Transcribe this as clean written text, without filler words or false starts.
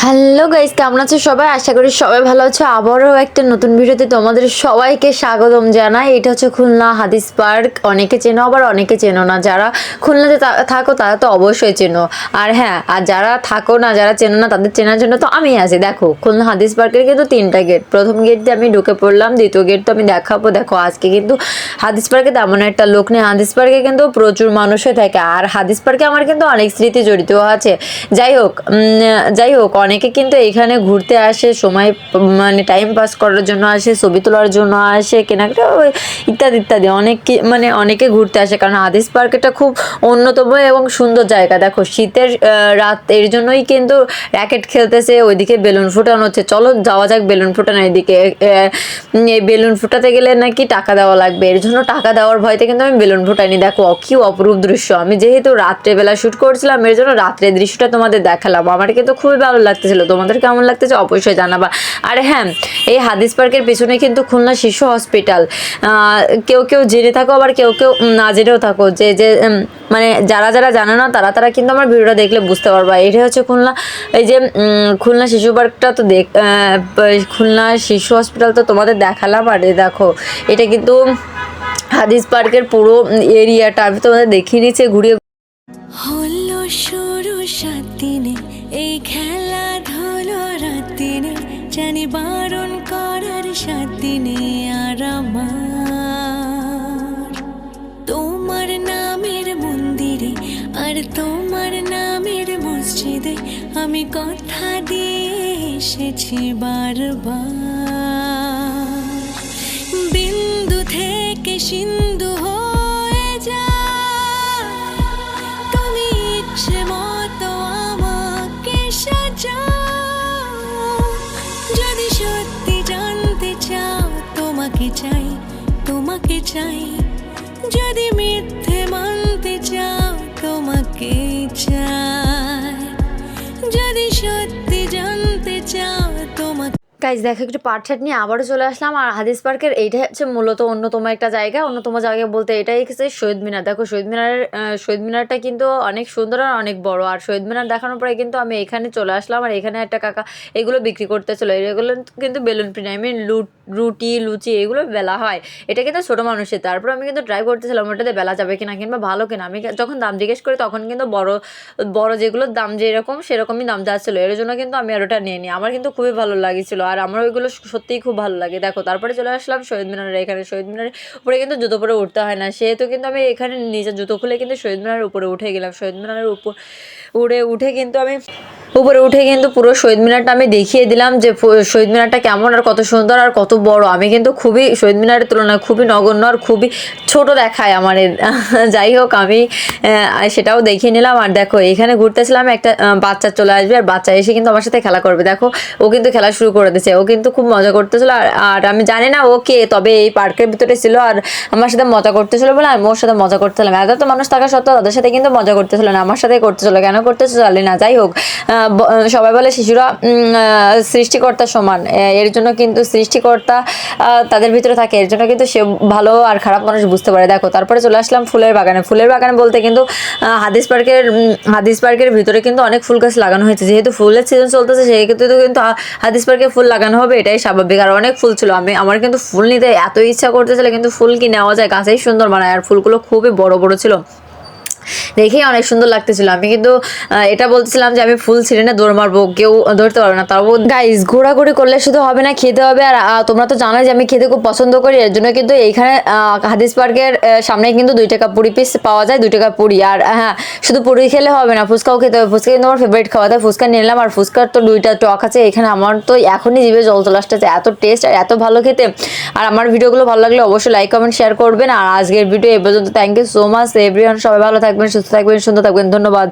Hello guys, কেমন আছো সবাই? আশা করি সবাই ভালো আছো। আবারও একটা নতুন ভিডিওতে তোমাদের সবাইকে স্বাগতম জানাই। এটা হচ্ছে খুলনা হাদিস পার্ক। অনেকে চেনো, আবার অনেকে চেনো না। যারা খুলনাতে থাকো তারা তো অবশ্যই চেনো। আর হ্যাঁ, আর যারা থাকো না, যারা চেনো না, তাদের চেনার জন্য তো আমি আছি। দেখো, খুলনা হাদিস পার্কের কিন্তু 3টা গেট। প্রথম গেট দিয়ে আমি ঢুকে পড়লাম, দ্বিতীয় গেট তো আমি দেখাবো। দেখো, আজকে কিন্তু হাদিস পার্কে তেমন একটা লোক নেই। হাদিস পার্কে কিন্তু প্রচুর মানুষই থাকে। আর হাদিস পার্কে আমার কিন্তু অনেক স্মৃতি জড়িত আছে। যাই হোক অনেকে কিন্তু এখানে ঘুরতে আসে, সময় মানে টাইম পাস করার জন্য আসে, ছবি তোলার জন্য আসে, কেনাকাটা ইত্যাদি ইত্যাদি অনেকে ঘুরতে আসে। কারণ হাদিস পার্ক এটা খুব অন্যতম এবং সুন্দর জায়গা। দেখো, শীতের রাত, এর জন্যই কিন্তু র্যাকেট খেলতেছে, ওইদিকে বেলুন ফুটানো হচ্ছে। চলো যাওয়া যাক বেলুন ফুটানো। এদিকে এই বেলুন ফুটাতে গেলে নাকি টাকা দেওয়া লাগবে, এর জন্য টাকা দেওয়ার ভয়তে কিন্তু আমি বেলুন ফুটাইনি। দেখো কি অপরূপ দৃশ্য। আমি যেহেতু রাত্রেবেলা শ্যুট করছিলাম, এর জন্য রাত্রের দৃশ্যটা তোমাদের দেখালাম। আমার কিন্তু খুবই ভালো লাগতেছিল। তোমাদের কেমন লাগতেছে অবশ্যই জানাবা। আর হ্যাঁ, এই হাদিস পার্কের পেছনে কিন্তু খুলনা শিশু হসপিটাল। কেউ কেউ জেনে থাকো, আবার কেউ কেউ না জেনেও থাকো। মানে যারা জানে না, তারা কিন্তু আমার ভিডিওটা দেখলে বুঝতে পারবা। এটা হচ্ছে খুলনা, এই যে খুলনা শিশু পার্কটা তো খুলনা শিশু হসপিটাল তো তোমাদের দেখালাম। আর দেখো, এটা কিন্তু হাদিস পার্কের পুরো এরিয়াটা আমি তোমাদের দেখিয়ে নিচ্ছি ঘুরিয়ে। হলো শুরু 7 দিনে এই খেলাধুলো রাত দিনে, জানি বারণ করার 7 দিনে। আর আমার তোমার নামের মন্দিরে আর তোমার নামের মসজিদে আমি কথা দিয়ে এসেছি বারবার। বিন্দু থেকে সিন্ধু হয়ে যা, তুমি ইচ্ছে মতো আমাকে সাজাও। যদি সত্যি জানতে চাও, তোমাকে চাই, তোমাকে চাই। যদি মিথ্যে মানতে চাও, তোমাকে চাই। যদি সত্যি জানতে চাও, তোমাকে। গাইজ দেখো, একটু পাটশাট নিয়ে আবারও চলে আসলাম। আর হাদিস পার্কের এইটা হচ্ছে মূলত অন্যতম একটা জায়গা। অন্যতম জায়গা বলতে এটাই হচ্ছে শহীদ মিনার। দেখো, শহীদ মিনারটা কিন্তু অনেক সুন্দর আর অনেক বড়। আর শহীদ মিনার দেখানোর পরে কিন্তু আমি এখানে চলে আসলাম। আর এখানে একটা কাকা এগুলো বিক্রি করতে চলো। এগুলো কিন্তু বেলুন পিঠা, রুটি লুচি এগুলো বেলা হয়। এটা কিন্তু ছোটো মানুষের। তারপর আমি কিন্তু ট্রাই করতেছিলাম ওটাতে বেলা যাবে কিনা, কিংবা ভালো কিনা। আমি যখন দাম জিজ্ঞেস করি তখন কিন্তু বড় বড় যেগুলোর দাম যেরকম সেরকমই দাম যাচ্ছিলো। এর জন্য কিন্তু আমি আর ওটা নিয়ে নিই। আমার কিন্তু খুবই ভালো লাগছিল, আর আমার ওইগুলো সত্যিই খুব ভালো লাগে। দেখো, তারপরে চলে আসলাম শহীদ মিনারের এখানে। শহীদ মিনারের উপরে কিন্তু জুতো পরে উঠতে হয় না, সেহেতু কিন্তু আমি এখানে নিজের জুতো খুলে কিন্তু শহীদ মিনারের উপরে উঠে গেলাম। শহীদ মিনারের উপরে উঠে কিন্তু পুরো শহীদ মিনারটা আমি দেখিয়ে দিলাম যে শহীদ মিনারটা কেমন আর কত সুন্দর আর কত বড়। আমি কিন্তু খুবই শহীদ মিনারের তুলনায় খুবই নগণ্য আর খুবই ছোট দেখায় আমার। যাই হোক, আমি সেটাও দেখিয়ে নিলাম। আর দেখো, এখানে ঘুরতেছিলাম, একটা বাচ্চা চলে আসবে, আর বাচ্চা এসে কিন্তু আমার সাথে খেলা করবে। দেখো, ও কিন্তু খেলা শুরু করে দিয়েছে। ও কিন্তু খুব মজা করতেছিল। আর আমি জানি না ও কে, তবে এই পার্কের ভিতরে ছিল আর আমার সাথে মজা করতেছিল বলে আমি ওর সাথে মজা করতেছিলাম। এত মানুষ থাকা সত্ত্বেও তাদের সাথে কিন্তু মজা করতেছিল না, আমার সাথে করতেছিল। কেন করতেছিল জানি না। যাই হোক, সবাই বলে শিশুরা সৃষ্টিকর্তার সমান। এর জন্য কিন্তু সৃষ্টিকর্তা তাদের ভিতরে থাকে, এর জন্য কিন্তু সে ভালো আর খারাপ মানুষ বুঝতে পারে। দেখো, তারপরে চলে আসলাম ফুলের বাগানে। ফুলের বাগানে বলতে কিন্তু হাদিস পার্কের ভিতরে কিন্তু অনেক ফুল গাছ লাগানো হয়েছে। যেহেতু ফুলের সিজন চলতেছে, সেই ক্ষেত্রে কিন্তু হাদিস পার্কে ফুল লাগানো হবে, এটাই স্বাভাবিক। আর অনেক ফুল ছিল। আমার কিন্তু ফুল নিতে এত ইচ্ছা করতেছিল, কিন্তু ফুল কি নেওয়া যায়, গাছেই সুন্দর বানায়। আর ফুলগুলো খুবই বড় বড় ছিল, দেখেই অনেক সুন্দর লাগতেছিল। আমি কিন্তু এটা বলতেছিলাম যে আমি ফুল ছিঁড়ে না দৌড় মারবো, কেউ ধরতে পারবে না। তারপর গাইজ, ঘোরাঘুরি করলে শুধু হবে না, খেতে হবে। আর তোমরা তো জানোই যে আমি খেতে খুব পছন্দ করি। এর জন্য কিন্তু এইখানে হাদিস পার্কের সামনে কিন্তু 2 টাকা পুরি পিস পাওয়া যায়, 2 টাকা পুরি। আর হ্যাঁ, শুধু পুরি খেলে হবে না, ফুচকাও খেতে হবে। ফুচকা কিন্তু আমার ফেভারিট খাওয়া। তাই ফুচকা নিয়ে নিলাম। আর ফুচকার তো 2টা টক আছে এখানে। আমার তো এখনই জিভে জল চলে আসতেছে, এত টেস্ট আর এত ভালো খেতে। আর আমার ভিডিওগুলো ভালো লাগলে অবশ্যই লাইক কমেন্ট শেয়ার করবেন। আর আজকের ভিডিও এ পর্যন্ত। Thank you so much everyone. সবাই ভালো থাকবেন, সুস্থ থাকবেন, সুন্দর থাকবেন। ধন্যবাদ।